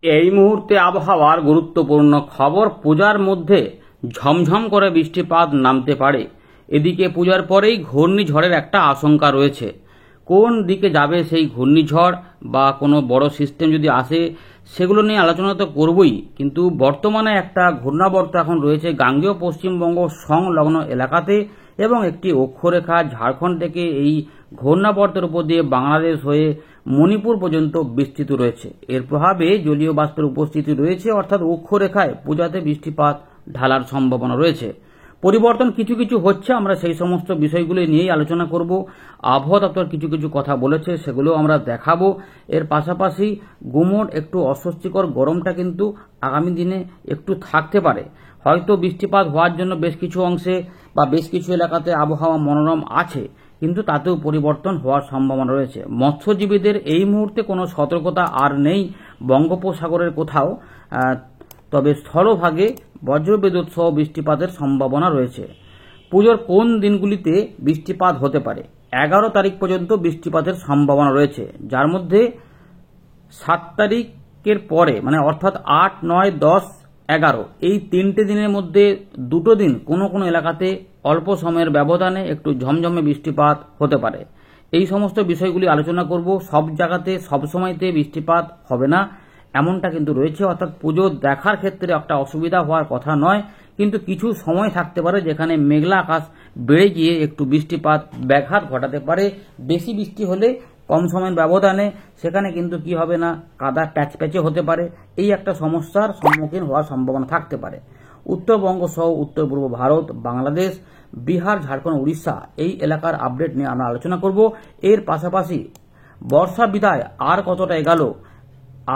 এই মুহূর্তে আবহাওয়ার গুরুত্বপূর্ণ খবর। পূজার মধ্যে ঝমঝম করে বৃষ্টিপাত নামতে পারে। এদিকে পূজার পরেই ঘূর্ণিঝড়ের একটা আশঙ্কা রয়েছে। কোন দিকে যাবে সেই ঘূর্ণিঝড় বা কোনো বড় সিস্টেম যদি আসে, সেগুলো নিয়ে আলোচনা তো করবই, কিন্তু বর্তমানে একটা ঘূর্ণাবর্ত এখন রয়েছে গাঙ্গেয় পশ্চিমবঙ্গ সংলগ্ন এলাকাতে, এবং একটি অক্ষরেখা ঝাড়খণ্ড থেকে এই ঘূর্ণাবর্তের উপর দিয়ে বাংলাদেশ হয়ে মণিপুর পর্যন্ত বিস্তৃত রয়েছে। এর প্রভাবে জলীয় বাষ্পের উপস্থিতি রয়েছে, অর্থাৎ অক্ষরেখায় পূজাতে বৃষ্টিপাত ঢালার সম্ভাবনা রয়েছে। পরিবর্তন কিছু কিছু হচ্ছে, আমরা সেই সমস্ত বিষয়গুলি নিয়েই আলোচনা করব। আবহাওয়া দপ্তর কিছু কিছু কথা বলেছে, সেগুলো আমরা দেখাবো। এর পাশাপাশি গুমোট একটু অস্বস্তিকর গরমটা কিন্তু আগামী দিনে একটু থাকতে পারে। হয়তো বৃষ্টিপাত হওয়ার জন্য বেশ কিছু অংশে বা বেশ কিছু এলাকাতে আবহাওয়া মনোরম আছে, কিন্তু তাতেও পরিবর্তন হওয়ার সম্ভাবনা রয়েছে। মৎস্যজীবীদের এই মুহূর্তে কোনো সতর্কতা আর নেই বঙ্গোপসাগরের কোথাও, তবে স্থলভাগে বজ্রবিদ্যুৎ সহ বৃষ্টিপাতের সম্ভাবনা রয়েছে। পুজোর কোন দিনগুলিতে বৃষ্টিপাত হতে পারে? 11 তারিখ পর্যন্ত বৃষ্টিপাতের সম্ভাবনা রয়েছে, যার মধ্যে 7 তারিখের পরে মানে অর্থাৎ 8, 9, 10, 11 এই 3টে দিনের মধ্যে 2টো দিন কোনো কোনো এলাকাতে অল্প সময়ের ব্যবধানে একটু ঝমঝমে বৃষ্টিপাত হতে পারে। এই সমস্ত বিষয়গুলি আলোচনা করব। সব জায়গাতে সব সময়তে বৃষ্টিপাত হবে না এমনটা কিন্তু রয়েছে, অর্থাৎ পুজো দেখার ক্ষেত্রে একটা অসুবিধা হওয়ার কথা নয়, কিন্তু কিছু সময় থাকতে পারে যেখানে মেঘলা আকাশ বেড়ে গিয়ে একটু বৃষ্টিপাত ব্যাঘাত ঘটাতে পারে। বেশি বৃষ্টি হলে কম সময়ের ব্যবধানে সেখানে কিন্তু কি হবে না, কাদা প্যাচপ্যাচে হতে পারে। এই একটা সমস্যার সম্মুখীন হওয়ার সম্ভাবনা থাকতে পারে। উত্তরবঙ্গ সহ উত্তর পূর্ব ভারত, বাংলাদেশ, বিহার, ঝাড়খণ্ড, উড়িষ্যা এই এলাকার আপডেট নিয়ে আমরা আলোচনা করব। এর পাশাপাশি বর্ষা বিদায় আর কতটা এগালো,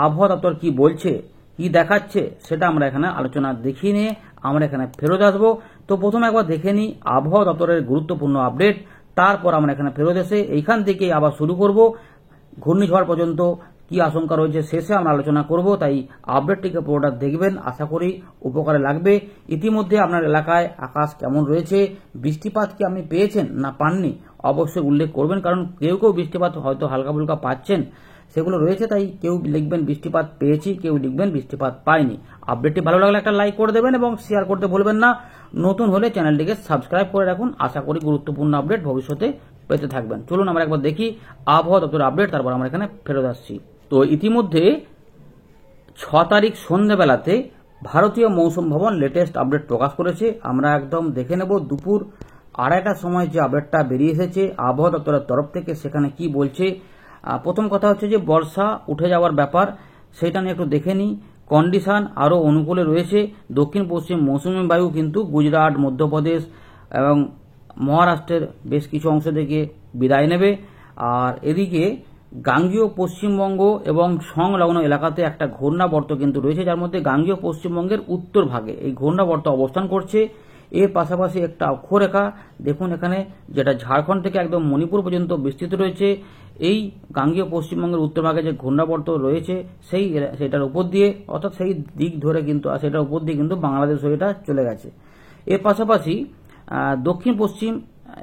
আবহাওয়া দপ্তর কি বলছে, কি দেখাচ্ছে, সেটা আমরা এখানে আলোচনা দেখিয়ে নিয়ে আমরা এখানে ফেরত আসবো। তো প্রথমে একবার দেখে নিই আবহাওয়া দপ্তরের গুরুত্বপূর্ণ আপডেট, তারপর আমরা এখানে ফেরত এসে এইখান থেকে আবার শুরু করব। ঘূর্ণিঝড় পর্যন্ত কি আশঙ্কা রয়েছে শেষে আমরা আলোচনা করব, তাই আপডেটটিকে পুরোটা দেখবেন, আশা করি উপকারে লাগবে। ইতিমধ্যে আপনার এলাকায় আকাশ কেমন রয়েছে, বৃষ্টিপাত কি আপনি পেয়েছেন না পাননি, অবশ্যই উল্লেখ করবেন, কারণ কেউ কেউ বৃষ্টিপাত হয়তো হালকা ফুলকা পাচ্ছেন, সেগুলো রয়েছে। তাই কেউ লিখবেন বৃষ্টিপাত পেয়েছি, কেউ লিখবেন বৃষ্টিপাত পাইনি। আপডেটটি ভালো লাগলে একটা লাইক করে দেবেন এবং শেয়ার করতে ভুলবেন না। নতুন হলে চ্যানেলটিকে সাবস্ক্রাইব করে রাখুন, আশা করি গুরুত্বপূর্ণ আপডেট ভবিষ্যতে পেতে থাকবেন। চলুন আমরা একবার দেখি আবহাওয়া দপ্তরের আপডেট, তারপর আমরা এখানে ফেরত আসছি। তো ইতিমধ্যে 6 তারিখ সন্ধ্যাবেলাতে ভারতীয় মৌসুম ভবন লেটেস্ট আপডেট প্রকাশ করেছে। আমরা একদম দেখে নেব দুপুর 2:30টার সময় যে আপডেটটা বেরিয়ে এসেছে আবহাওয়া দপ্তরের তরফ থেকে, সেখানে কি বলছে। প্রথম কথা হচ্ছে যে বর্ষা উঠে যাওয়ার ব্যাপার, সেটা নিয়ে একটু দেখে নিই। কন্ডিশন আরও অনুকূলে রয়েছে। দক্ষিণ পশ্চিম মৌসুমী বায়ু কিন্তু গুজরাট, মধ্যপ্রদেশ এবং মহারাষ্ট্রের বেশ কিছু অংশ থেকে বিদায় নেবে। আর এদিকে গাঙ্গেয় পশ্চিমবঙ্গ এবং সংলগ্ন এলাকাতে একটা ঘূর্ণাবর্ত কিন্তু রয়েছে, যার মধ্যে গাঙ্গেয় পশ্চিমবঙ্গের উত্তর ভাগে এই ঘূর্ণাবর্ত অবস্থান করছে। এর পাশাপাশি একটা অক্ষরেখা দেখুন এখানে, যেটা ঝাড়খণ্ড থেকে একদম মণিপুর পর্যন্ত বিস্তৃত রয়েছে। এই গাঙ্গেয় পশ্চিমবঙ্গের উত্তরভাগে যে ঘূর্ণাবর্ত রয়েছে সেটার উপর দিয়ে, অর্থাৎ সেই দিক ধরে কিন্তু সেটার উপর দিয়ে কিন্তু বাংলাদেশ হয়ে এটা চলে গেছে। এর পাশাপাশি দক্ষিণ পশ্চিম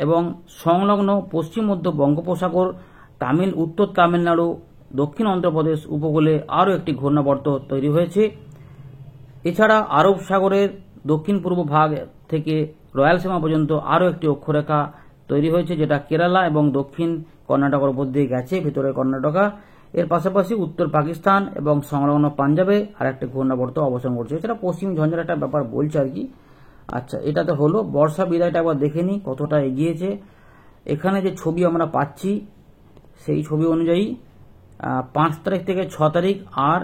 এবং সংলগ্ন পশ্চিম মধ্য বঙ্গোপসাগর, উত্তর তামিলনাড়ু, দক্ষিণ অন্ধ্রপ্রদেশ উপকূলে আরও একটি ঘূর্ণাবর্ত তৈরি হয়েছে। এছাড়া আরব সাগরের দক্ষিণ পূর্ব ভাগ থেকে রয়্যালসীমা পর্যন্ত আরও একটি অক্ষরেখা তৈরি হয়েছে, যেটা কেরালা এবং দক্ষিণ কর্ণাটকের উপর দিয়ে গেছে, ভিতরে কর্ণাটকা। এর পাশাপাশি উত্তর পাকিস্তান এবং সংলগ্ন পাঞ্জাবে আর একটি ঘূর্ণাবর্ত অবস্থান করছে। এছাড়া পশ্চিম ঝঞ্ঝার একটা ব্যাপার বলছে আর কি। আচ্ছা, এটা তো হলো বর্ষা বিদায়টা, একবার দেখে নিই কতটা এগিয়েছে। এখানে যে ছবি আমরা পাচ্ছি সেই ছবি অনুযায়ী 5 তারিখ থেকে 6 তারিখ আর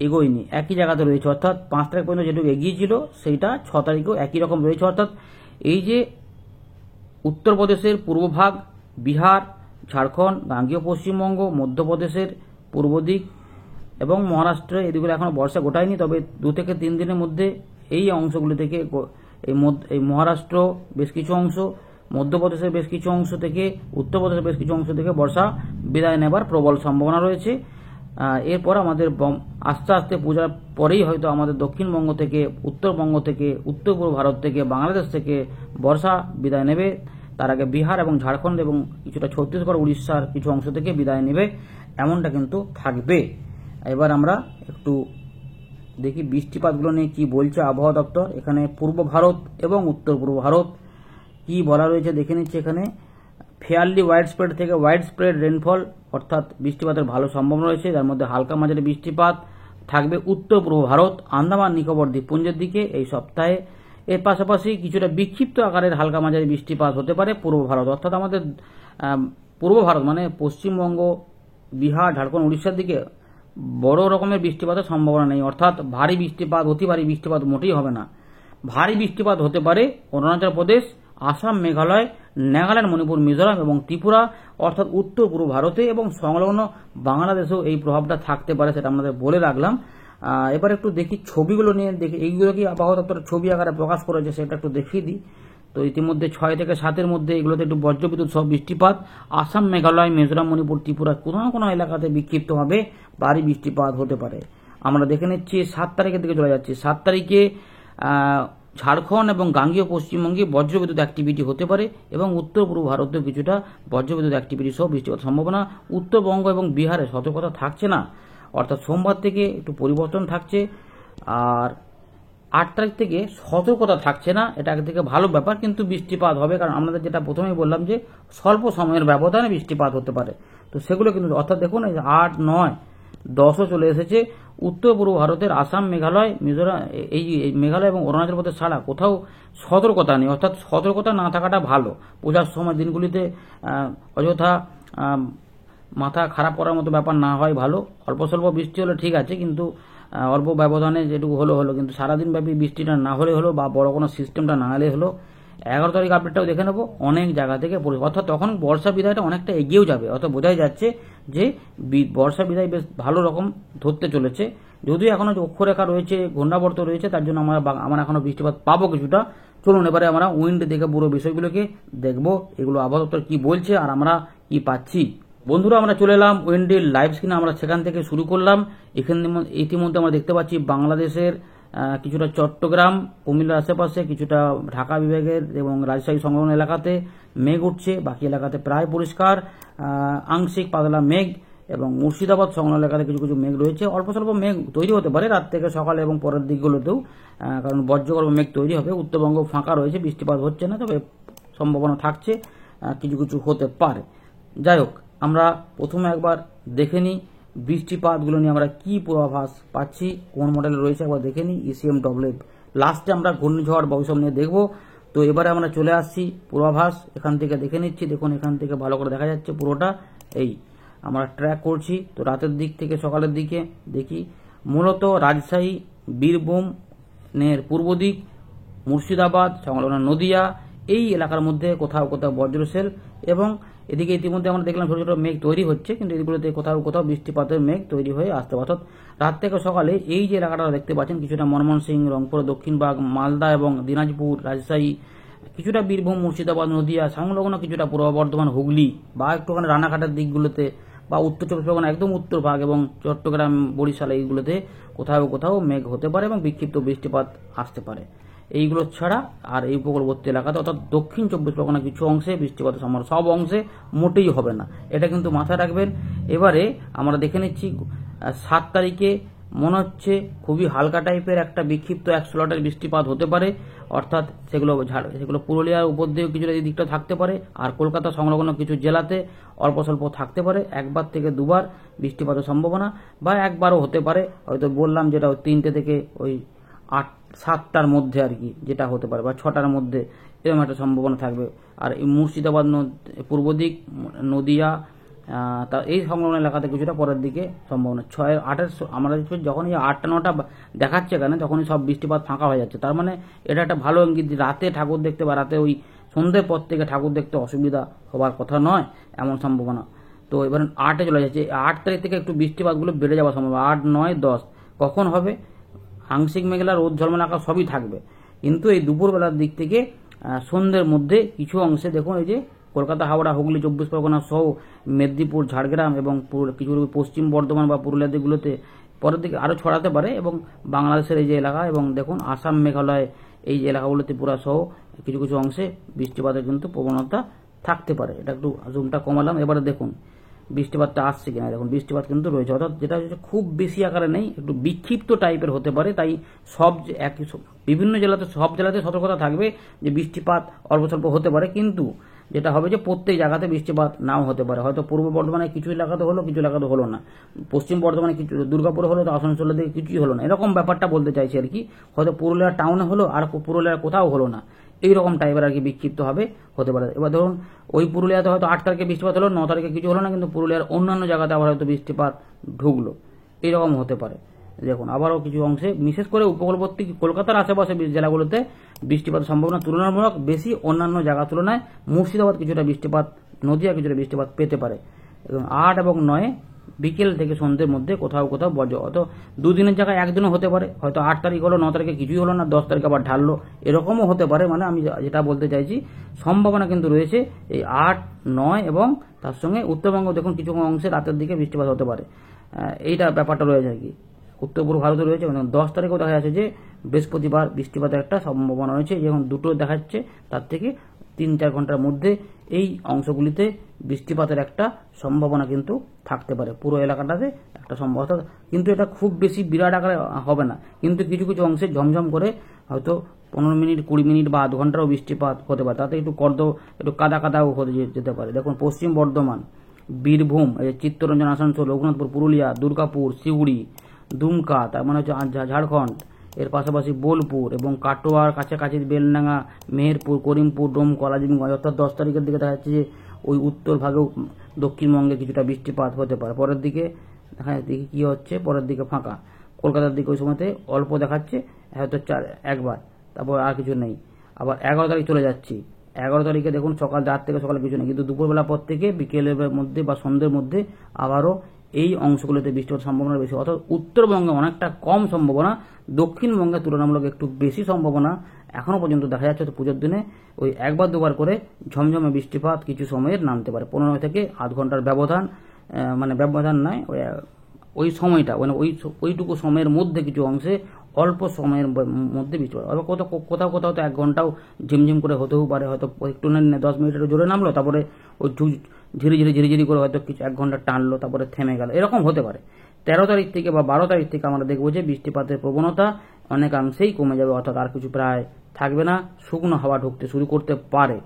এগোয়নি, একই জায়গাতে রয়েছে, অর্থাৎ 5 তারিখ পর্যন্ত যেটুকু এগিয়েছিল সেইটা 6 তারিখেও একই রকম রয়েছে। অর্থাৎ এই যে উত্তরপ্রদেশের পূর্বভাগ, বিহার, ঝাড়খণ্ড, গাঙ্গেয় পশ্চিমবঙ্গ, মধ্যপ্রদেশের পূর্ব দিক এবং মহারাষ্ট্রে এদিকে এখনো বর্ষা গোটায়নি, তবে 2 থেকে 3 দিনের মধ্যে এই অংশগুলি থেকে এই মহারাষ্ট্র বেশ কিছু অংশ, মধ্যপ্রদেশের বেশ কিছু অংশ থেকে, উত্তরপ্রদেশের বেশ কিছু অংশ থেকে বর্ষা বিদায় নেবার প্রবল সম্ভাবনা রয়েছে। এরপর আমাদের আস্তে আস্তে পূজার পরেই হয়তো আমাদের দক্ষিণবঙ্গ থেকে, উত্তরবঙ্গ থেকে, উত্তর পূর্ব ভারত থেকে, বাংলাদেশ থেকে বর্ষা বিদায় নেবে। তার আগে বিহার এবং ঝাড়খণ্ড এবং কিছুটা ছত্তিশগড়, উড়িষ্যার কিছু অংশ থেকে বিদায় নেবে, এমনটা কিন্তু থাকবে। এবার আমরা একটু দেখি বৃষ্টিপাতগুলো নিয়ে কি বলছে আবহাওয়া দপ্তর। এখানে পূর্ব ভারত এবং উত্তর পূর্ব ভারত কি বলা রয়েছে দেখে নিচ্ছে। এখানে ফেয়ারলি ওয়াইড স্প্রেড থেকে ওয়াইড স্প্রেড রেনফল, অর্থাৎ বৃষ্টিপাতের ভালো সম্ভাবনা রয়েছে, যার মধ্যে হালকা মাঝারি বৃষ্টিপাত থাকবে উত্তর পূর্ব ভারত, আন্দামান নিকোবর দ্বীপপুঞ্জের দিকে এই সপ্তাহে। এর পাশাপাশি কিছুটা বিক্ষিপ্ত আকারের হালকা মাঝারি বৃষ্টিপাত হতে পারে পূর্ব ভারত, অর্থাৎ আমাদের পূর্ব ভারত মানে পশ্চিমবঙ্গ, বিহার, ঝাড়খণ্ড, উড়িষ্যার দিকে বড় রকমের বৃষ্টিপাতের সম্ভাবনা নেই, অর্থাৎ ভারী বৃষ্টিপাত, অতি ভারী বৃষ্টিপাত মোটেই হবে না। ভারী বৃষ্টিপাত হতে পারে অরুণাচল প্রদেশ, আসাম, মেঘালয়, নাগাল্যান্ড, মণিপুর, মিজোরাম এবং ত্রিপুরা, অর্থাৎ উত্তর পূর্ব ভারতে এবং সংলগ্ন বাংলাদেশেও এই প্রভাবটা থাকতে পারে, সেটা আমাদের বলে রাখলাম। এবার একটু দেখি ছবিগুলো নিয়ে, দেখি এইগুলো কি আবহাওয়া দপ্তরের ছবি আকারে প্রকাশ করেছে সেটা একটু দেখিয়ে দিই। তো ইতিমধ্যে 6 থেকে 7-এর মধ্যে এগুলোতে একটু বজ্রবিদ্যুৎ সহ বৃষ্টিপাত, আসাম, মেঘালয়, মিজোরাম, মণিপুর, ত্রিপুরা কোনো কোনো এলাকাতে বিক্ষিপ্তভাবে ভারী বৃষ্টিপাত হতে পারে। আমরা দেখে নিচ্ছি 7 তারিখের দিকে চলে যাচ্ছি। 7 তারিখে ঝাড়খণ্ড এবং গাঙ্গেয় পশ্চিমবঙ্গে বজ্রবিদ্যুৎ অ্যাক্টিভিটি হতে পারে এবং উত্তর পূর্ব ভারতেও কিছুটা বজ্রবিদ্যুৎ অ্যাক্টিভিটি সহ বৃষ্টিপাত সম্ভাবনা। উত্তরবঙ্গ এবং বিহারে সতর্কতা থাকছে না, অর্থাৎ সোমবার থেকে একটু পরিবর্তন থাকছে। আর 8 তারিখ থেকে সতর্কতা থাকছে না, এটা একদিকে ভালো ব্যাপার, কিন্তু বৃষ্টিপাত হবে, কারণ আমাদের যেটা প্রথমেই বললাম যে স্বল্প সময়ের ব্যবধানে বৃষ্টিপাত হতে পারে। তো সেগুলো কিন্তু অর্থাৎ দেখুন 8, 9, 10ও চলে এসেছে। উত্তর পূর্ব ভারতের আসাম, মেঘালয়, মিজোরাম, এই মেঘালয় এবং অরুণাচল প্রদেশ ছাড়া কোথাও সতর্কতা নেই, অর্থাৎ সতর্কতা না থাকাটা ভালো। পূজার সময় দিনগুলিতে অযথা মাথা খারাপ করার মতো ব্যাপার না হয় ভালো। অল্প স্বল্প বৃষ্টি হলে ঠিক আছে, কিন্তু অল্প ব্যবধানে যেটুকু হলো, কিন্তু সারাদিন ব্যাপী বৃষ্টিটা না হলে হলো বা বড় কোনো সিস্টেমটা না হলে হলো। 11 তারিখ আপডেটটাও দেখে নেবো, অনেক জায়গা থেকে অর্থাৎ তখন বর্ষা বিদায়টা অনেকটা এগিয়েও যাবে, অর্থাৎ বোঝাই যাচ্ছে যে বর্ষা বিদায় বেশ ভালো রকম ধরতে চলেছে। যদিও এখনো অক্ষরেখা রয়েছে, ঘূর্ণাবর্ত রয়েছে, তার জন্য আমরা এখনো বৃষ্টিপাত পাবো কিছুটা। চলুন এবারে আমরা উইন্ড দেখে পুরো বিষয়গুলোকে দেখবো, এগুলো আবহাওয়া দপ্তর কি বলছে আর আমরা কি পাচ্ছি। বন্ধুরা, আমরা চলে এলাম উইন্ডের লাইভ স্ক্রিনে, আমরা সেখান থেকে শুরু করলাম। এখানে ইতিমধ্যে আমরা দেখতে পাচ্ছি বাংলাদেশের কিছুটা চট্টগ্রাম, কুমিল্লার আশেপাশে, কিছুটা ঢাকা বিভাগের এবং রাজশাহী সংলগ্ন এলাকাতে মেঘ উঠছে, বাকি এলাকাতে প্রায় পরিষ্কার, আংশিক পাতলা মেঘ, এবং মুর্শিদাবাদ সংলগ্ন এলাকাতে কিছু কিছু মেঘ রয়েছে। অল্প স্বল্প মেঘ তৈরি হতে পারে রাত থেকে সকালে এবং পরের দিকগুলোতেও, কারণ বজ্রগর্ভ মেঘ তৈরি হবে। উত্তরবঙ্গ ফাঁকা রয়েছে, বৃষ্টিপাত হচ্ছে না, তবে সম্ভাবনা থাকছে কিছু কিছু হতে পারে। যাই হোক, আমরা প্রথমে একবার দেখে নিই বৃষ্টিপাতগুলো নিয়ে আমরা কি পূর্বাভাস পাচ্ছি, কোন মডেলে রয়েছে একবার দেখে নিই। ECMWF লাস্টে আমরা ঘূর্ণিঝড় ভবিষ্যৎ নিয়ে দেখব। তো এবারে আমরা চলে আসছি পূর্বাভাস, এখান থেকে দেখে নিচ্ছি। দেখুন এখান থেকে ভালো করে দেখা যাচ্ছে পুরোটা, এই আমরা ট্র্যাক করছি। তো রাতের দিক থেকে সকালের দিকে দেখি, মূলত রাজশাহী, বীরভূমের পূর্ব দিক, মুর্শিদাবাদ সংলগ্ন নদিয়া, এই এলাকার মধ্যে কোথাও কোথাও বজ্রশেল, এবং এদিকে ইতিমধ্যে আমরা দেখলাম ছোট ছোট মেঘ তৈরি হচ্ছে, কিন্তু এগুলোতে কোথাও কোথাও বৃষ্টিপাতের মেঘ তৈরি হয়ে আসতে পারে। অর্থাৎ রাত থেকে সকালে এই যে এলাকাটা দেখতে পাচ্ছেন, কিছুটা ময়মনসিংহ, রংপুর, দক্ষিণবাগ, মালদা এবং দিনাজপুর, রাজশাহী, কিছুটা বীরভূম, মুর্শিদাবাদ, নদিয়া সংলগ্ন, কিছুটা পূর্ব বর্ধমান, হুগলি বা একটুখানি রানাঘাটের দিকগুলোতে, বা উত্তর চব্বিশ পরগনা একদম উত্তর ভাগ এবং চট্টগ্রাম, বরিশাল, এইগুলোতে কোথাও কোথাও মেঘ হতে পারে এবং বিক্ষিপ্ত বৃষ্টিপাত আসতে পারে। এইগুলো ছাড়া আর এই উপকূলবর্তী এলাকাতে অর্থাৎ দক্ষিণ 24 পরগনা কিছু অংশে বৃষ্টিপাতের সম্ভাবনা, সব অংশে মোটেই হবে না, এটা কিন্তু মাথায় রাখবেন। এবারে আমরা দেখে নিচ্ছি 7 তারিখে মনে হচ্ছে খুবই হালকা টাইপের একটা বিক্ষিপ্ত 1 স্লটের বৃষ্টিপাত হতে পারে, অর্থাৎ সেগুলো পুরুলিয়ার উপর দিয়েও কিছুটা এই দিকটা থাকতে পারে, আর কলকাতা সংলগ্ন কিছু জেলাতে অল্প স্বল্প থাকতে পারে। 1 থেকে 2 বার বৃষ্টিপাতের সম্ভাবনা, বা একবারও হতে পারে, হয়তো বললাম যেটা 3টে থেকে ওই 7টার মধ্যে আর কি, যেটা হতে পারে, বা 6টার মধ্যে এরকম একটা সম্ভাবনা থাকবে। আর এই মুর্শিদাবাদ পূর্ব দিক, নদিয়া, তা এই সংলগ্ন এলাকাতে কিছুটা পরের দিকে সম্ভাবনা। 6, 8 আমরা যখন এই 8টা 9টা দেখাচ্ছে এখানে, তখনই সব বৃষ্টিপাত ফাঁকা হয়ে যাচ্ছে। তার মানে এটা একটা ভালো ইঙ্গিত, রাতে ঠাকুর দেখতে বা রাতে ওই সন্ধ্যের পর থেকে ঠাকুর দেখতে অসুবিধা হবার কথা নয়, এমন সম্ভাবনা। তো এবার 8-এ চলে যাচ্ছে, 8 তারিখ থেকে একটু বৃষ্টিপাতগুলো বেড়ে যাওয়ার সম্ভাবনা। 8, 9, 10 কখন হবে? আংশিক মেঘলা, রোদ ঝলমলে আকাশ সবই থাকবে, কিন্তু এই দুপুরবেলার দিক থেকে সন্ধ্যের মধ্যে কিছু অংশে দেখুন, এই যে কলকাতা, হাওড়া, হুগলি, 24 পরগনা সহ মেদিনীপুর, ঝাড়গ্রাম এবং কিছু পশ্চিম বর্ধমান বা পুরুলিয়ার দিকগুলোতে পরের দিকে আরও ছড়াতে পারে, এবং বাংলাদেশের এই যে এলাকা, এবং দেখুন আসাম, মেঘালয়, এই যে এলাকাগুলো, ত্রিপুরা সহ কিছু কিছু অংশে বৃষ্টিপাতের কিন্তু প্রবণতা থাকতে পারে। এটা একটু জুমটা কমালাম। এবারে দেখুন বৃষ্টিপাতটা আসছে কিনা। দেখুন বৃষ্টিপাত কিন্তু রয়েছে, অর্থাৎ যেটা হচ্ছে খুব বেশি আকারে নেই, একটু বিক্ষিপ্ত টাইপের হতে পারে। তাই বিভিন্ন জেলাতে, সব জেলাতে সতর্কতা থাকবে যে বৃষ্টিপাত অল্প স্বল্প হতে পারে, কিন্তু যেটা হবে যে প্রত্যেক জায়গাতে বৃষ্টিপাত নাও হতে পারে। হয়তো পূর্ব বর্ধমানে কিছু এলাকাতে হলো, কিছু এলাকাতে হলো না, পশ্চিম বর্ধমানে কিছু, দুর্গাপুরে হলো তো আসানসোলের দিকে কিছুই হলো না, এরকম ব্যাপারটা বলতে চাইছি আর কি। হয়তো পুরুলিয়ার টাউনে হলো আর পুরুলিয়ার কোথাও হলো না, এইরকম টাইপের আর কি বিক্ষিপ্ত হবে হতে পারে। এবার ধরুন ওই পুরুলিয়াতে হয়তো 8 তারিখে বৃষ্টিপাত হলো, 9 তারিখে কিছু হলো না, কিন্তু পুরুলিয়ার অন্যান্য জায়গাতে আবার হয়তো বৃষ্টিপাত ঢুকলো, এইরকম হতে পারে। দেখুন আবারও কিছু অংশে, বিশেষ করে উপকূলবর্তী কলকাতার আশেপাশে জেলাগুলোতে বৃষ্টিপাতের সম্ভাবনা তুলনামূলক বেশি, অন্যান্য জায়গার তুলনায় মুর্শিদাবাদ কিছুটা বৃষ্টিপাত, নদিয়া কিছুটা বৃষ্টিপাত পেতে পারে। এবং 8 এবং 9 বিকেল থেকে সন্ধ্যের মধ্যে কোথাও কোথাও বজ্র, হয়তো দুদিনের জায়গায় একদিনও হতে পারে, হয়তো 8 তারিখ হলো, 9 তারিখে কিছুই হলো না, 10 তারিখে আবার ঢাললো, এরকমও হতে পারে। মানে আমি যেটা বলতে চাইছি, সম্ভাবনা কিন্তু রয়েছে এই 8, 9 এবং তার সঙ্গে উত্তরবঙ্গ দেখুন কিছু অংশে রাতের দিকে বৃষ্টিপাত হতে পারে, এইটা ব্যাপারটা রয়েছে আর কি। উত্তর পূর্ব ভারতে রয়েছে, 10 তারিখেও দেখা যাচ্ছে যে বৃহস্পতিবার বৃষ্টিপাতের একটা সম্ভাবনা রয়েছে, যেমন দুটো দেখাচ্ছে, তার থেকে 3-4 ঘন্টার মধ্যে এই অংশগুলিতে বৃষ্টিপাতের একটা সম্ভাবনা কিন্তু থাকতে পারে, পুরো এলাকাটাতে একটা সম্ভাবনা। কিন্তু এটা খুব বেশি বিরাট আকারে হবে না, কিন্তু কিছু কিছু অংশে ঝমঝম করে হয়তো 15 মিনিট, 20 মিনিট বা আধ ঘন্টারও বৃষ্টিপাত হতে পারে, তাতে একটু একটু কাদা কাদাও হতে যেতে পারে। দেখুন পশ্চিম বর্ধমান, বীরভূম, চিত্তরঞ্জন, আসানসোল, রঘুনাথপুর, পুরুলিয়া, দুর্গাপুর, সিউড়ি, দুমকা, তার মানে হচ্ছে ঝাড়খণ্ড, এর পাশাপাশি বোলপুর এবং কাটোয়ার কাছাকাছি বেলডাঙ্গা, মেহেরপুর, করিমপুর, ডোমকল, আজিমগঞ্জ, অর্থাৎ 10 তারিখের দিকে দেখা যাচ্ছে যে ওই উত্তর ভাগেও দক্ষিণবঙ্গে কিছুটা বৃষ্টিপাত হতে পারে। পরের দিকে দেখা দেখি কি হচ্ছে, পরের দিকে ফাঁকা, কলকাতার দিকে ওই সময়তে অল্প দেখাচ্ছে, হয়তো একবার, তারপর আর কিছু নেই। আবার 11 তারিখ চলে যাচ্ছি, 11 তারিখে দেখুন রাত থেকে সকালে কিছু নেই, কিন্তু দুপুরবেলা পর থেকে বিকেলের মধ্যে বা সন্ধ্যের মধ্যে আবারও এই অংশগুলোতে বৃষ্টিপাতের সম্ভাবনা বেশি, অর্থাৎ উত্তরবঙ্গে অনেকটা কম সম্ভাবনা, দক্ষিণবঙ্গে তুলনামূলক একটু বেশি সম্ভাবনা এখনো পর্যন্ত দেখা যাচ্ছে। তো পুজোর দিনে ওই একবার দুবার করে ঝমঝমে বৃষ্টিপাত কিছু সময়ের নামতে পারে, 15 থেকে আধ ঘন্টার ব্যবধান, মানে ব্যবধান নয়, ওই সময়টা, মানে ওইটুকু সময়ের মধ্যে কিছু অংশে অল্প সময়ের মধ্যে বৃষ্টিপাত, আবার কোথাও কোথাও তো 1 ঘন্টাও ঝিমঝিম করে হতেও পারে, হয়তো একটু 10 মিনিটের জোরে নামলো, তারপরে ওই ঝিরিঝিরি করে হয়তো কিছু 1 ঘন্টা টানলো, তারপরে থেমে গেল, এরকম হতে পারে। 13 তারিখ থেকে বা 12 তারিখ থেকে আমরা দেখবো যে বৃষ্টিপাতের প্রবণতা অনেকাংশেই কমে যাবে, অর্থাৎ আর কিছু প্রায় থাকবে না, শুকনো হাওয়া ঢুকতে শুরু করতে পারে।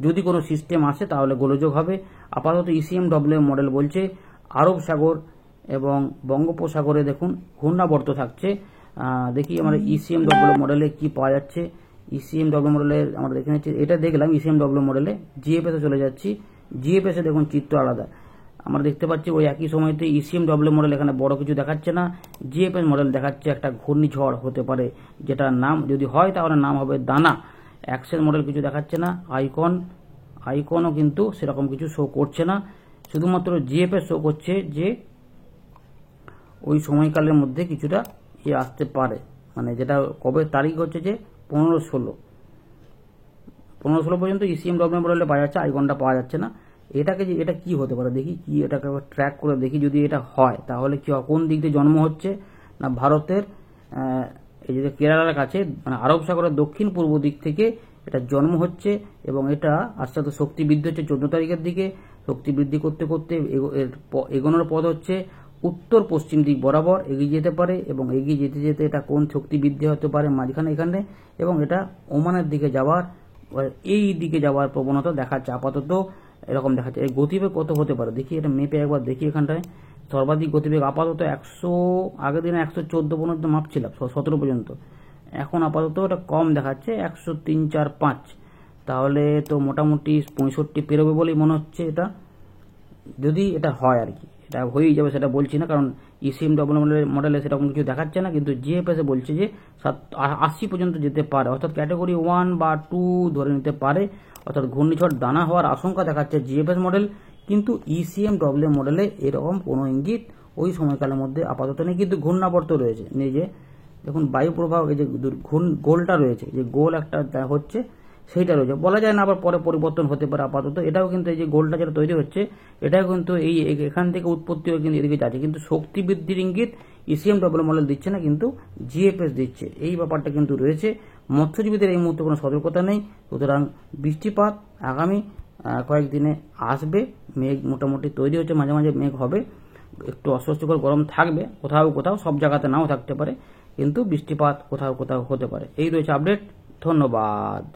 যদি কোনো সিস্টেম আসে তাহলে গোলযোগ হবে। আপাতত ECMW মডেল বলছে আরব সাগর এবং বঙ্গোপসাগরে দেখুন ঘূর্ণাবর্ত থাকছে। দেখি আমরা ECMW মডেলে কি পাওয়া যাচ্ছে। ECMW মডেলে আমরা দেখে নিচ্ছি, এটা দেখলাম ECMW মডেলে। GFS এ চলে যাচ্ছি, GFS এ দেখুন চিত্র আলাদা, আমরা দেখতে পাচ্ছি ওই একই সময়তে ECMW মডেল এখানে বড় কিছু দেখাচ্ছে না, GFS মডেল দেখাচ্ছে একটা ঘূর্ণিঝড় হতে পারে, যেটার নাম যদি হয় তাহলে নাম হবে দানা। অ্যাক্সেস মডেল কিছু দেখাচ্ছে না, আইকনও কিন্তু সেরকম কিছু শো করছে না, শুধুমাত্র GFS শো করছে যে ওই সময়কালের মধ্যে কিছুটা আসতে পারে, মানে যেটা কবে তারিখ হচ্ছে যে 15-16 পর্যন্ত ECMW মডেলে পাওয়া যাচ্ছে, আইকনটা পাওয়া যাচ্ছে না। এটা কি হতে পারে দেখি, কি এটাকে ট্র্যাক করে দেখি, যদি এটা হয় তাহলে কি কোন দিক দিয়ে জন্ম হচ্ছে না ভারতের এই যে কেরালার কাছে, মানে আরব সাগরের দক্ষিণ পূর্ব দিক থেকে এটা জন্ম হচ্ছে, এবং এটা আস্তে আস্তে শক্তি বৃদ্ধি হচ্ছে 14 তারিখের দিকে, শক্তি বৃদ্ধি করতে করতে এগোনোর পথ হচ্ছে উত্তর পশ্চিম দিক বরাবর এগিয়ে যেতে পারে, এবং এগিয়ে যেতে যেতে এটা কোন শক্তি বৃদ্ধি হতে পারে মাঝখানে এখানে, এবং এটা ওমানের দিকে যাওয়ার, এই দিকে যাওয়ার প্রবণতা দেখাচ্ছে আপাতত, এরকম দেখাচ্ছে। এই গতিবেগ কত হতে পারে দেখি, এটা মেপে একবার দেখি। এখানটায় সর্বাধিক গতিবেগ আপাতত 100, আগের দিনে 114 পর্যন্ত মাপছিলাম, 17 পর্যন্ত, এখন আপাতত এটা কম দেখাচ্ছে 103, 4, 5, তাহলে তো মোটামুটি 65 পেরোবে বলেই মনে হচ্ছে এটা, যদি এটা হয় আর কি। এটা হয়েই যাবে সেটা বলছি না, কারণ ECMW মডেলে সেরকম কিছু দেখাচ্ছে না, কিন্তু GFS এ বলছে যে 80 পর্যন্ত যেতে পারে, অর্থাৎ ক্যাটাগরি 1 বা 2 ধরে নিতে পারে, অর্থাৎ ঘূর্ণিঝড় দানা হওয়ার আশঙ্কা দেখাচ্ছে GFS মডেল, কিন্তু ECMW মডেলে এরকম কোনো ইঙ্গিত ওই সময়কালের মধ্যে আপাতত নেই, কিন্তু ঘূর্ণাবর্ত রয়েছে। যে দেখুন বায়ু প্রবাহ, এই যে গোলটা রয়েছে, যে গোল একটা হচ্ছে সেইটা রয়েছে, বলা যায় না আবার পরে পরিবর্তন হতে পারে। আপাতত এটাও কিন্তু এই যে গোলটা যেটা তৈরি হচ্ছে, এটাও কিন্তু এখান থেকে উৎপত্তি হয়ে কিন্তু এদিকে যাচ্ছে, কিন্তু শক্তি বৃদ্ধির ইঙ্গিত ECMW মডেল দিচ্ছে না, কিন্তু GFS দিচ্ছে, এই ব্যাপারটা কিন্তু রয়েছে। মৎস্যজীবীদের এই মুহূর্তে কোনো সতর্কতা নেই, সুতরাং বৃষ্টিপাত আগামী কয়েকদিনে আসবে। মেঘ মোটামুটি তৈরি হচ্ছে, মাঝে মাঝে মেঘ হবে, একটু অস্বস্তিকর গরম থাকবে কোথাও কোথাও, সব জায়গাতে নাও থাকতে পারে, কিন্তু বৃষ্টিপাত কোথাও কোথাও হতে পারে। এই রয়েছে আপডেট। ধন্যবাদ।